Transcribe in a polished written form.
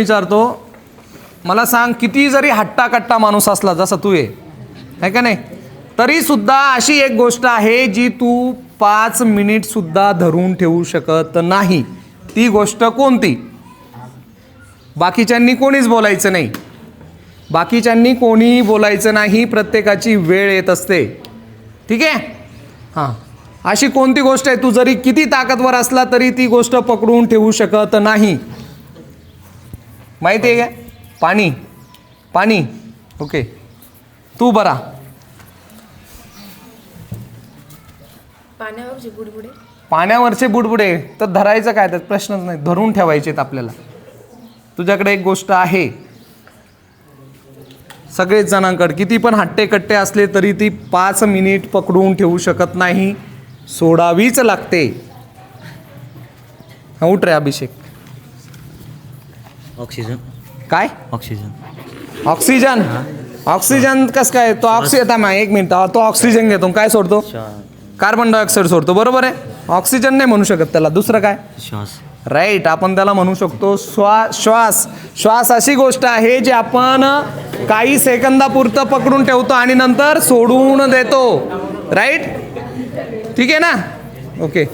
विचारतो, मला सांग, किती जरी हट्टाकट्टा माणूस असला जसा तू आहे का नाही, तरी सुद्धा अशी एक गोष्ट आहे जी तू 5 मिनिट सुद्धा धरून ठेवू शकत नाही. ती गोष्ट कोणती? बाकीच्यांनी कोणीच बोलायचं नाही, बाकीच्यांनी कोणीही बोलायचं नाही. प्रत्येकाची वेळ येत असते. ठीक आहे. हां, अशी कोणती गोष्ट आहे तू जरी किती ताकदवर असला तरी ती गोष्ट पकडून ठेवू शकत नाही? माहिती आहे का? पाणी. पाणी. ओके, तू बरा. पाण्यावरचे बुडबुडे तर धरायचं काय, त्यात प्रश्नच नाही, धरून ठेवायचेत आपल्याला. तुझ्याकडे एक गोष्ट आहे, सगळेच जणांकडे किती पण हट्टे कट्टे असले तरी ती 5 मिनिट पकडून ठेवू शकत नाही, सोडावीच लागते. हा, उठ रे अभिषेक. ऑक्सिजन. काय? ऑक्सिजन. ऑक्सिजन. ऑक्सिजन कसं काय? तो ऑक्सिजन, एक मिनिट, तो ऑक्सिजन घेतो, काय सोडतो? कार्बन डायऑक्साईड सोडतो. बरोबर आहे. ऑक्सिजन नाही म्हणू शकत त्याला, दुसरं काय? श्वास. राईट. आपण त्याला म्हणू शकतो श्वास. श्वास अशी गोष्ट आहे जी आपण काही सेकंदापुरतं पकडून ठेवतो आणि नंतर सोडून देतो. राईट. ठीक आहे ना? ओके.